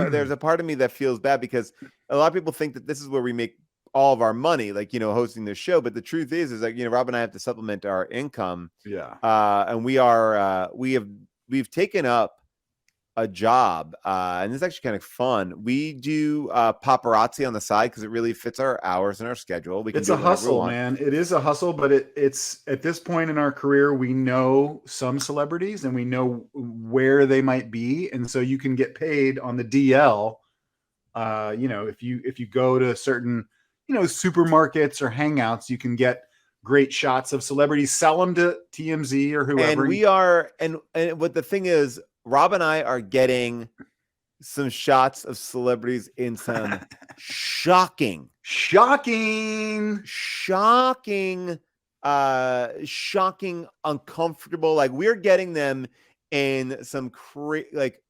there's a part of me that feels bad because a lot of people think that this is where we make all of our money, like, hosting this show. But the truth is like, Rob and I have to supplement our income. Yeah. And we've taken up a job, and it's actually kind of fun. We do paparazzi on the side because it really fits our hours and our schedule. It's a hustle, man. It is a hustle, but it's at this point in our career, we know some celebrities and we know where they might be, and so you can get paid on the DL. If you go to certain supermarkets or hangouts, you can get great shots of celebrities, sell them to TMZ or whoever. And we are, and what the thing is, Rob and I are getting some shots of celebrities in some shocking, uncomfortable. Like, we're getting them in some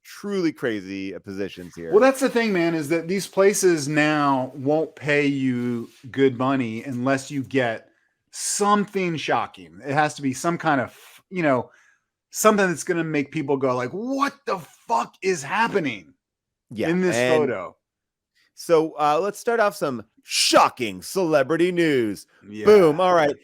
truly crazy positions here. Well, that's the thing, man, is that these places now won't pay you good money unless you get something shocking. It has to be some kind of, something that's going to make people go like, what the fuck is happening in this photo? So let's start off some shocking celebrity news. Yeah. Boom. All right.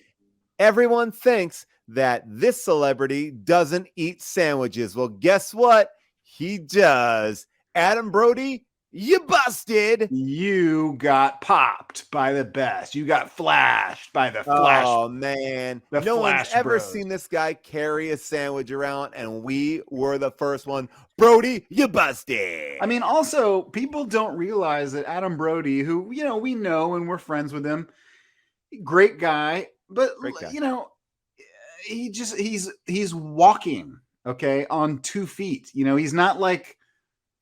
Everyone thinks that this celebrity doesn't eat sandwiches. Well, guess what? He does. Adam Brody, you busted. You got popped by the best. You got flashed by the Flash. Oh, man. No one's ever seen this guy carry a sandwich around, and we were the first one. Brody, you busted. I mean, also, people don't realize that Adam Brody, who, we know and we're friends with him, great guy, but, he's walking, okay, on 2 feet. He's not like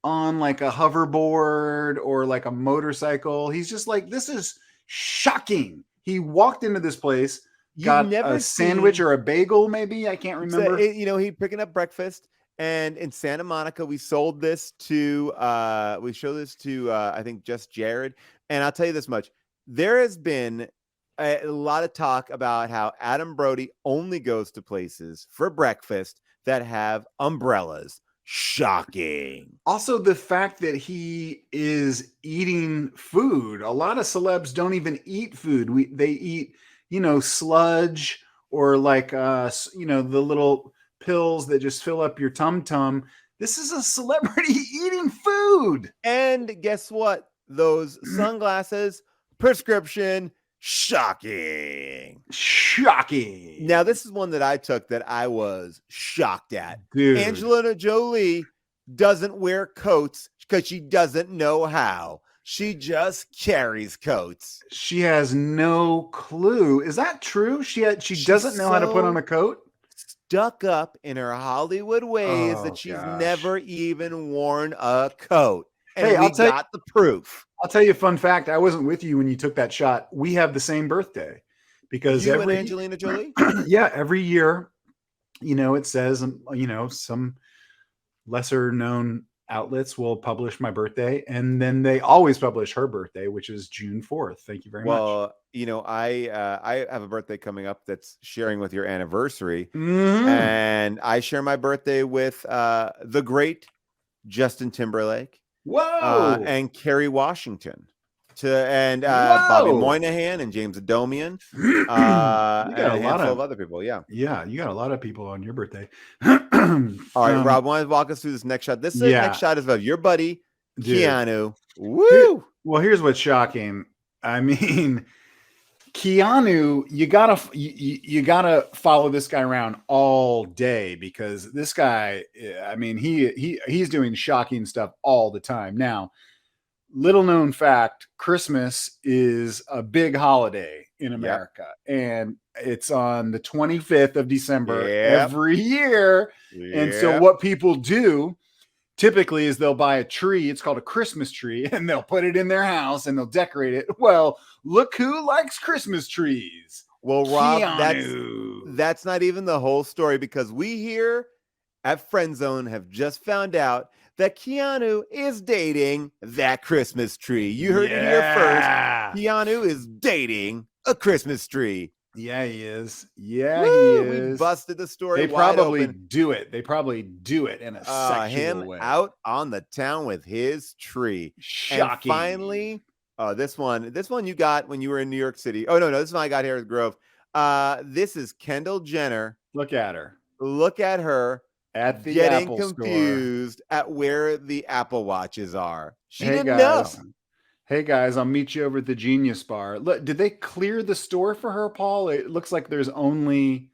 on like a hoverboard or like a motorcycle. He's just like, this is shocking. He walked into this place, got a sandwich or a bagel, maybe. I can't remember. He picking up breakfast. And in Santa Monica, we showed this to, I think, just Jared. And I'll tell you this much. There has been a lot of talk about how Adam Brody only goes to places for breakfast that have umbrellas. Shocking. Also, the fact that he is eating food. A lot of celebs don't even eat food. They eat, sludge or like, the little pills that just fill up your tum-tum. This is a celebrity eating food. And guess what? Those sunglasses, prescription, shocking. Now, this is one that I took that I was shocked at. Dude. Angelina Jolie doesn't wear coats because she doesn't know how. She just carries coats. She has no clue. Is that true? She doesn't know how to put on a coat? Stuck up in her Hollywood ways that she's never even worn a coat. And we got the proof. I'll tell you a fun fact. I wasn't with you when you took that shot. We have the same birthday because you and Angelina Jolie? Yeah, every year, it says, some lesser known outlets will publish my birthday, and then they always publish her birthday, which is June 4th. Thank you very much. Well, I have a birthday coming up that's sharing with your anniversary, Mm-hmm. and I share my birthday with the great Justin Timberlake. Whoa! And Kerry Washington, and Bobby Moynihan and James Adomian, and a handful of other people. Yeah, you got a lot of people on your birthday. All right, Rob, want to walk us through this next shot? This next shot is of your buddy Keanu. Woo! Well, here's what's shocking. I mean, Keanu, you gotta follow this guy around all day because this guy, I mean, he's doing shocking stuff all the time. Now, little known fact, Christmas is a big holiday in America, and it's on the 25th of December every year. And so what people do typically is they'll buy a tree. It's called a Christmas tree, and they'll put it in their house and they'll decorate it. Well, look who likes Christmas trees. Well, Rob, Keanu. that's not even the whole story, because we here at Friend Zone have just found out that Keanu is dating that Christmas tree. You heard it here first. Keanu is dating a Christmas tree. Yeah, he is. Yeah, Woo, he is. We busted the story. They probably do it. They probably do it in a sexual him way. Out on the town with his tree. Shocking. And finally, this one you got when you were in New York City. Oh no, this one I got here at Grove. This is Kendall Jenner. Look at her. Look at her at the getting Apple confused store. At where the Apple Watches are. She hey didn't guys. know. Hey guys, I'll meet you over at the Genius Bar. Look, did they clear the store for her, Paul? It looks like there's only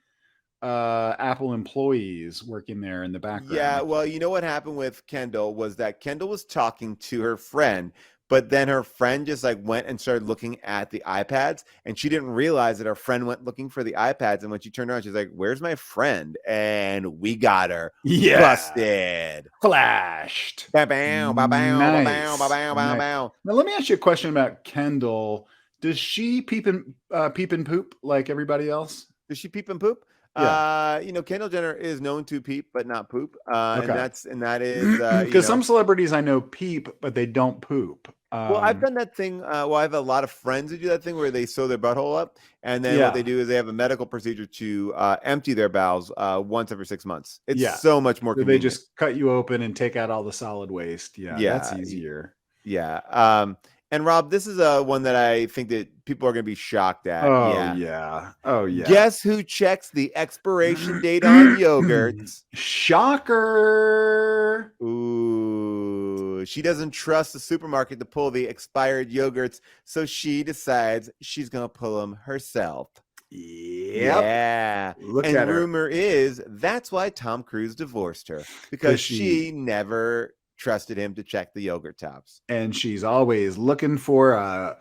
Apple employees working there in the background. Yeah, well, you know what happened with Kendall was that Kendall was talking to her friend, but then her friend just like went and started looking at the iPads, and she didn't realize that her friend went looking for the iPads. And when she turned around, she's like, "Where's my friend?" And we got her. Yeah. Busted. Flashed. Ba-bow, ba-bow, Nice. ba-bow, ba-bow, ba-bow. Now let me ask you a question about Kendall. Does she peep and poop like everybody else? Does she peep and poop? Yeah. Kendall Jenner is known to peep but not poop. Okay. And that is because some celebrities I know peep, but they don't poop. Well, I've done that thing. I have a lot of friends who do that thing where they sew their butthole up, and then what they do is they have a medical procedure to empty their bowels once every 6 months. It's so much more convenient. They just cut you open and take out all the solid waste. Yeah, that's easier. Yeah. And Rob, this is one that I think that people are going to be shocked at. Oh yeah. Guess who checks the expiration date on yogurts? Shocker. Ooh, she doesn't trust the supermarket to pull the expired yogurts, so she decides she's going to pull them herself. Yep. Yeah. Look and at her. Rumor is that's why Tom Cruise divorced her, because she never trusted him to check the yogurt tops. And she's always looking for a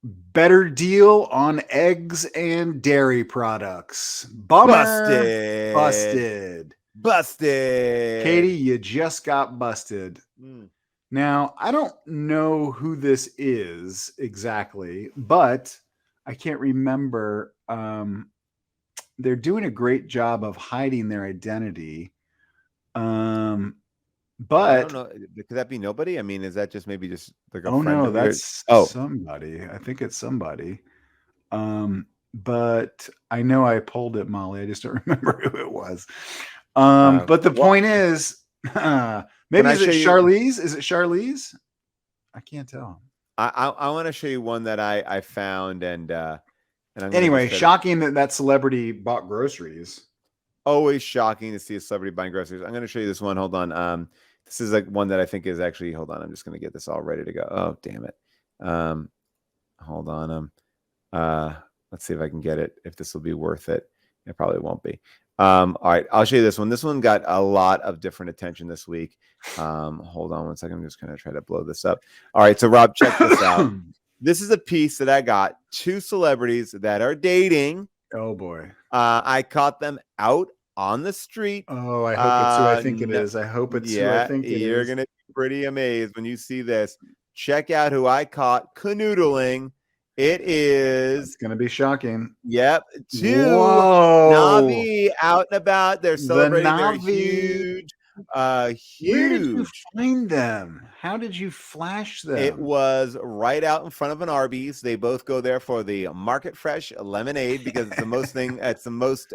better deal on eggs and dairy products. Bummer. Busted. Katie, you just got busted. Now, I don't know who this is exactly, but I can't remember. They're doing a great job of hiding their identity. But I don't know. Could that be nobody? I mean, is that just maybe just like a friend? No, that's somebody. I think it's somebody. But I know I pulled it, Molly. I just don't remember who it was. But the point is, maybe is it Charlize? Is it Charlize? I can't tell. I want to show you one that I found, and anyway, shocking that celebrity bought groceries. Always shocking to see a celebrity buying groceries. I'm going to show you this one. Hold on. This is like one that I think is actually. Hold on. I'm just going to get this all ready to go. Oh, damn it. Hold on. Let's see if I can get it. If this will be worth it. It probably won't be. All right. I'll show you this one. This one got a lot of different attention this week. Hold on one second. I'm just going to try to blow this up. All right. So Rob, check this out. This is a piece that I got. 2 celebrities that are dating. Oh boy. I caught them out on the street. Oh, I hope it's who I think it is. I hope it's who I think it is. You're gonna be pretty amazed when you see this. Check out who I caught canoodling. It's gonna be shocking. Yep. 2 Navi out and about. They're celebrating their huge. Where did you find them? How did you flash them? It was right out in front of an Arby's. They both go there for the Market Fresh lemonade because it's the most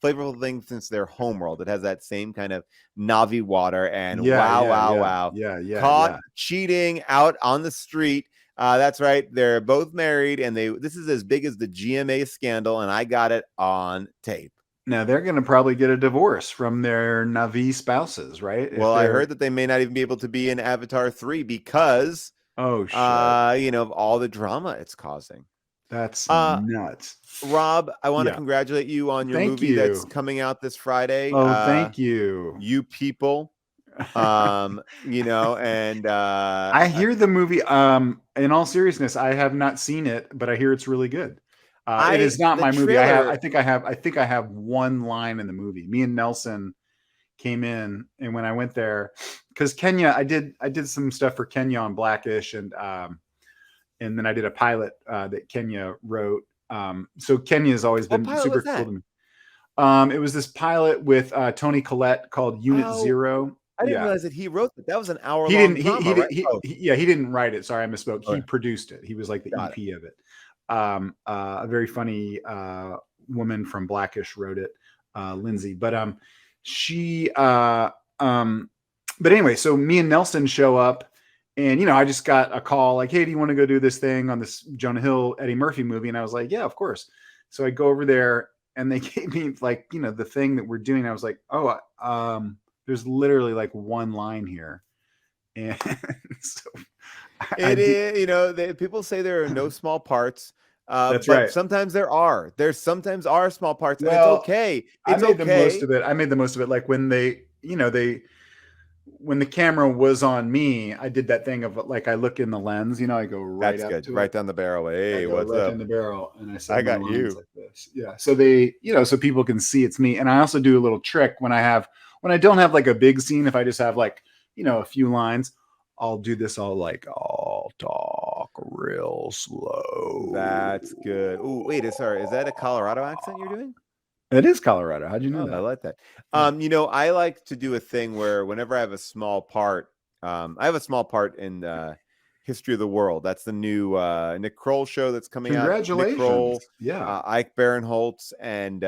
flavorful thing since their homeworld. It has that same kind of Navi water, and wow. Yeah. Caught cheating out on the street. That's right. They're both married, and this is as big as the GMA scandal, and I got it on tape. Now they're going to probably get a divorce from their Navi spouses, right? Well, I heard that they may not even be able to be in Avatar 3 because of all the drama it's causing. That's nuts. Rob, I want to congratulate you on your movie that's coming out this Friday. Oh, thank you. You people. And I hear the movie. In all seriousness, I have not seen it, but I hear it's really good. It is not the my movie. trailer- I think I have one line in the movie. Me and Nelson came in, and when I went there, because Kenya, I did some stuff for Kenya on Blackish, and then I did a pilot that Kenya wrote. So Kenya's always What been pilot super was cool that? to me. It was this pilot with Tony Collette called Unit Oh, Zero. I didn't Yeah. realize that he wrote it. That was an hour He long didn't. drama, right? Oh, He didn't write it. Sorry, I misspoke. He okay. produced it. He was like the Got EP of it. A very funny woman from Blackish wrote it, Lindsay. But she. But anyway, so me and Nelson show up, and I just got a call like, "Hey, do you want to go do this thing on this Jonah Hill Eddie Murphy movie?" And I was like, "Yeah, of course." So I go over there, and they gave me like the thing that we're doing. I was like, "Oh, there's literally like one line here." And so It is, people say there are no small parts. That's but right. sometimes there are. There sometimes are small parts, and it's Well, okay. I It's made the most okay. of it. I made the most of it. Like when when the camera was on me, I did that thing of like I look in the lens. I go right That's up good. to Right it. down the barrel. I Hey, go what's right up? in the barrel, and I say I my got lines you. like this. Yeah. So they, so people can see it's me. And I also do a little trick when I don't have like a big scene. If I just have like a few lines, I'll do this. I'll talk real slow. That's good. Oh, wait, sorry. Is that a Colorado accent you're doing? It is Colorado. How'd you know that? I like that. Yeah. I like to do a thing where whenever I have a small part, I have a small part in History of the World. That's the new Nick Kroll show that's coming out. Nick Congratulations. Kroll, Yeah. Ike Barinholtz, and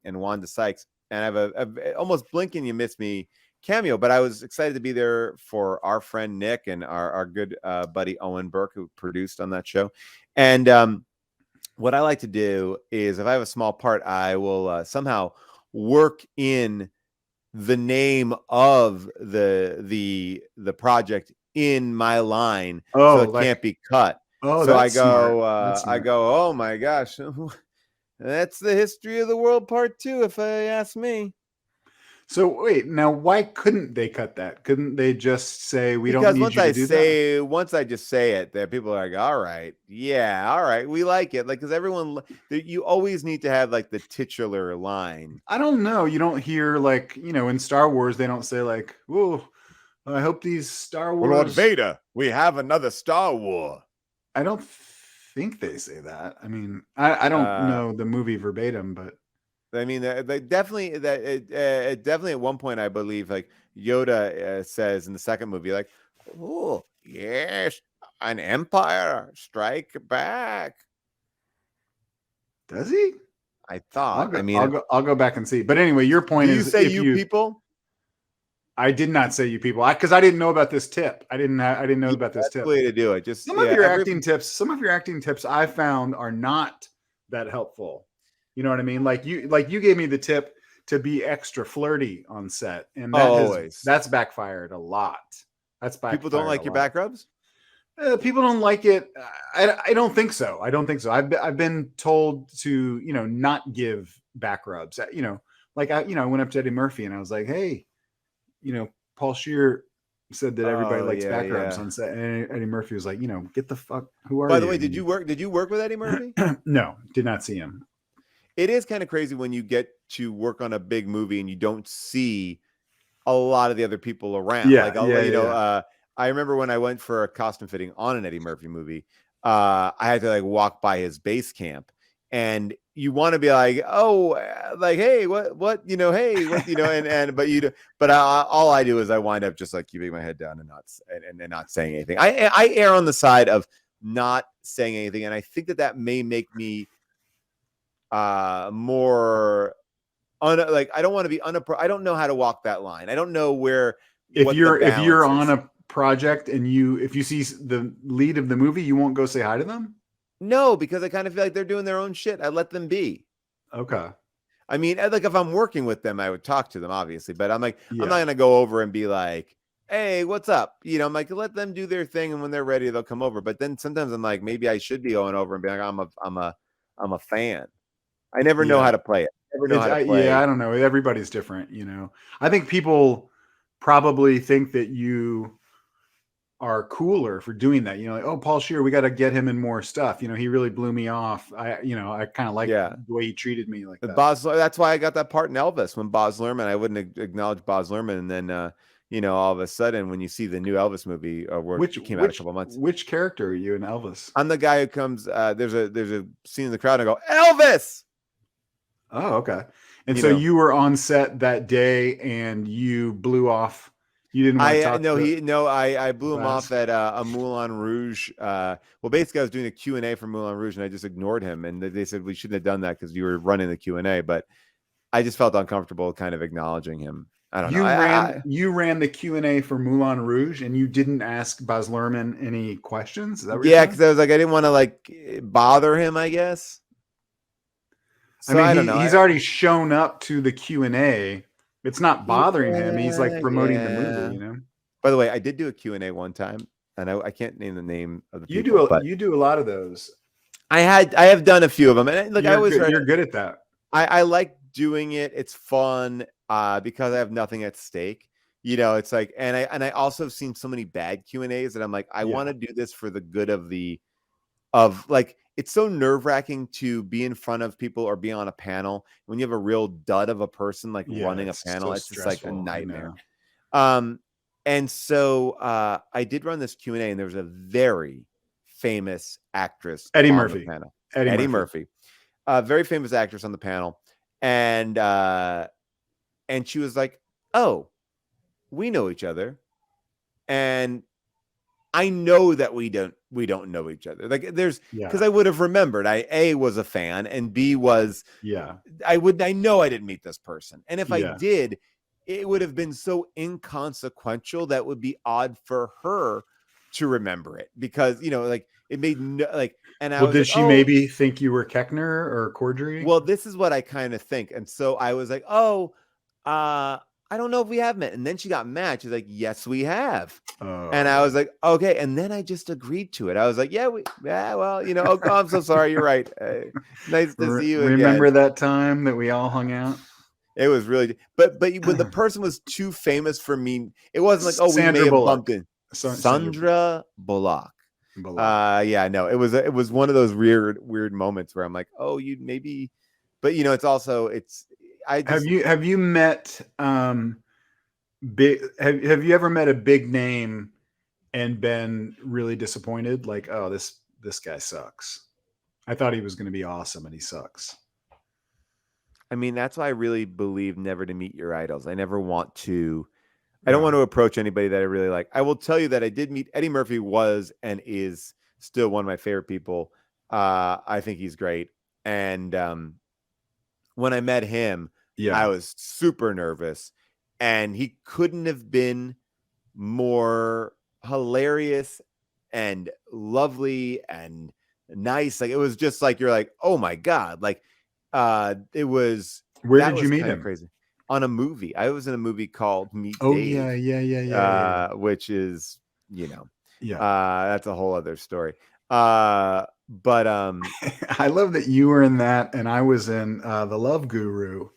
Wanda Sykes. And I have a almost blink and you miss me cameo, but I was excited to be there for our friend Nick and our good buddy Owen Burke, who produced on that show. And what I like to do is if I have a small part, I will somehow work in the name of the project in my line, so it can't be cut. So I go, oh my gosh, that's the History of the World Part 2, if I ask me. So wait, now why couldn't they cut that? Couldn't they just say we don't need you to do that? Once I just say it, there people are like, all right, yeah, all right, we like it, like because everyone, you always need to have like the titular line. I don't know. You don't hear like in Star Wars they don't say like, "Whoa, I hope these Star Wars." Lord Vader, we have another Star War. I don't think they say that. I mean, I don't know the movie verbatim, but. I mean, they definitely definitely at one point I believe like Yoda says in the second movie like, "Oh yes, an empire strike back." Does he? I thought. I'll go back and see. But anyway, your point is, you say you people? I did not say you people because I didn't know about this tip. I didn't know about this tip. That's the way to do it. Just some of your acting tips I found are not that helpful. You know what I mean? Like you gave me the tip to be extra flirty on set, and that's backfired a lot. People don't like your back rubs. People don't like it. I don't think so. I've been told to not give back rubs. Like I went up to Eddie Murphy and I was like, hey, Paul Scheer said that everybody likes back rubs on set, and Eddie Murphy was like, get the fuck. Who are you? By the way, did you work with Eddie Murphy? No, did not see him. It is kind of crazy when you get to work on a big movie and you don't see a lot of the other people around. I remember when I went for a costume fitting on an Eddie Murphy movie, I had to like walk by his base camp, and you want to be like, oh, like, hey, what, hey, what, but all I do is I wind up just like keeping my head down and not saying anything. I err on the side of not saying anything, and I think that may make me more I don't want to be I don't know how to walk that line. I don't know where if you're on a project and if you see the lead of the movie, you won't go say hi to them. No, because I kind of feel like they're doing their own shit. I let them be. Okay. I mean, like if I'm working with them, I would talk to them, obviously, but I'm like, I'm not gonna go over and be like, hey, what's up? I'm like, let them do their thing, and when they're ready, they'll come over. But then sometimes I'm like, maybe I should be going over and be like, I'm a fan. I never know how to play it. I don't know. Everybody's different, I think people probably think that you are cooler for doing that. Like, oh, Paul Scheer, we got to get him in more stuff. He really blew me off. I kind of like Yeah. the way he treated me like that. That's why I got that part in Elvis when Baz Luhrmann. I wouldn't acknowledge Baz Luhrmann, and then all of a sudden when you see the new Elvis movie, which came out a couple months. Which character are you in Elvis? I'm the guy who comes. There's a scene in the crowd, and I go, Elvis. Oh, okay. And so you were on set that day, and you blew off. You didn't want to talk. I blew him off at a Moulin Rouge. Well, basically, I was doing a Q&A for Moulin Rouge, and I just ignored him. And they said we shouldn't have done that because you were running the Q&A. But I just felt uncomfortable kind of acknowledging him. I don't know. You ran the Q&A for Moulin Rouge, and you didn't ask Baz Luhrmann any questions. Is that what because I was like, I didn't want to bother him, I guess. So I don't know. He's already shown up to the Q&A. It's not bothering him. He's promoting the movie, By the way, I did do a Q&A one time, and I can't name the name of the you people. You do a lot of those. I have done a few of them, and look, you're good at that. I like doing it. It's fun because I have nothing at stake. It's like, and I also have seen so many bad Q&As that I'm like, I want to do this for the good of it's so nerve-wracking to be in front of people or be on a panel when you have a real dud of a person running a panel. It's just like a nightmare. And so I did run this Q&A, and there was a very famous actress, Eddie Murphy. Panel. Eddie Murphy, very famous actress on the panel, and she was like, "Oh, we know each other," and I know that we don't know each other. Because I would have remembered. I A, was a fan, and B, was I know I didn't meet this person, and if I did, it would have been so inconsequential that would be odd for her to remember it, because it made and I was did she maybe think you were Keckner or Cordry? Well, this is what I kind of think, and so I was like, I don't know if we have met. And then she got mad. She's like, yes, we have. Oh. And I was like, okay. And then I just agreed to it. I was like, I'm so sorry. You're right. Nice to see you again. Remember that time that we all hung out? It was really, but when the person was too famous for me, it wasn't like, we may have bumped in. Sandra Bullock. It was one of those weird moments where I'm like, you maybe, but it's also, have you met have you ever met a big name and been really disappointed? Like, oh, this guy sucks. I thought he was going to be awesome, and he sucks. I mean, that's why I really believe never to meet your idols. I never want to. I don't want to approach anybody that I really like. I will tell you that I did meet Eddie Murphy, was and is still one of my favorite people. I think he's great, and when I met him, I was super nervous, and he couldn't have been more hilarious and lovely and nice. Like, it was just like, you're like, oh my God. Like, it was. Where did you meet him? Crazy. On a movie. I was in a movie called Meet Dave. Yeah. Which is, that's a whole other story. But I love that you were in that, and I was in The Love Guru.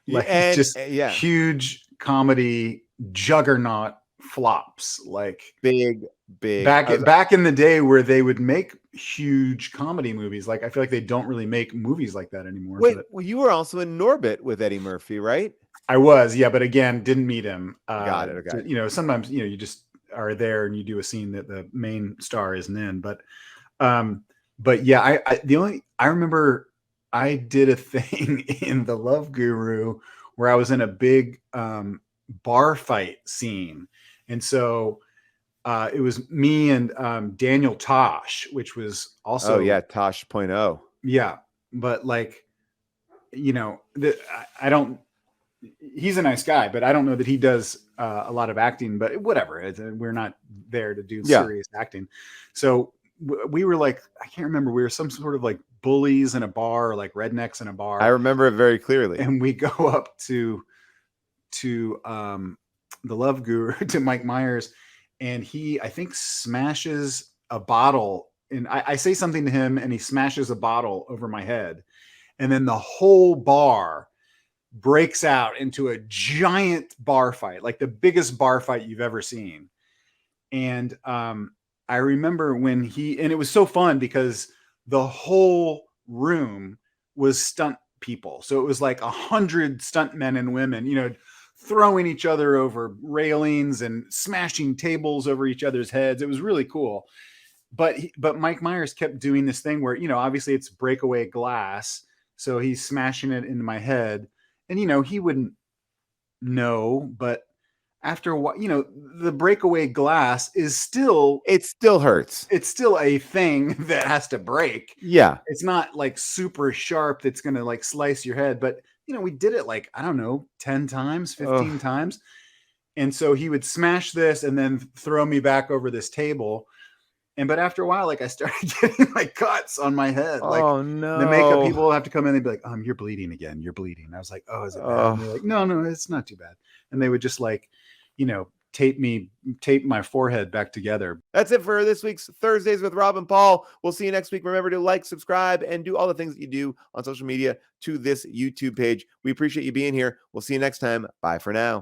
Huge comedy juggernaut flops, like big back in the day where they would make huge comedy movies. Like, I feel like they don't really make movies like that anymore. Wait, well, you were also in Norbit with Eddie Murphy, right? I was, but again, didn't meet him. Got it. Okay. Sometimes you just are there and you do a scene that the main star isn't in, but yeah, I remember I did a thing in The Love Guru where I was in a big bar fight scene. And so it was me and Daniel Tosh, which was also... Oh, yeah, Tosh.0. Yeah, but I don't... He's a nice guy, but I don't know that he does a lot of acting, but whatever. We're not there to do serious acting. So we were like, I can't remember. We were some sort of like bullies in a bar, or like rednecks in a bar. I remember it very clearly. And we go up to The Love Guru, to Mike Myers, and he, I think, smashes a bottle. And I say something to him, and he smashes a bottle over my head. And then the whole bar breaks out into a giant bar fight, like the biggest bar fight you've ever seen. And I remember when and it was so fun because the whole room was stunt people. So it was like 100 stunt men and women, you know, throwing each other over railings and smashing tables over each other's heads. It was really cool. But Mike Myers kept doing this thing where, you know, obviously it's breakaway glass. So he's smashing it into my head. And, you know, he wouldn't know, but after a while, you know, the breakaway glass is still, It still hurts. it's still a thing that has to break. Yeah. It's not like super sharp that's going to like slice your head, but you know, we did it like, I don't know, 10 times, 15 times. And so he would smash this and then throw me back over this table. But after a while, like I started getting like cuts on my head. Like no. the makeup people will have to come in and be like, you're bleeding again. You're bleeding. And I was like, oh, is it bad? And they're like, no, it's not too bad. And they would just like, you know, tape my forehead back together. That's it for this week's Thursdays with Rob and Paul. We'll see you next week. Remember to like, subscribe, and do all the things that you do on social media to this YouTube page. We appreciate you being here. We'll see you next time. Bye for now.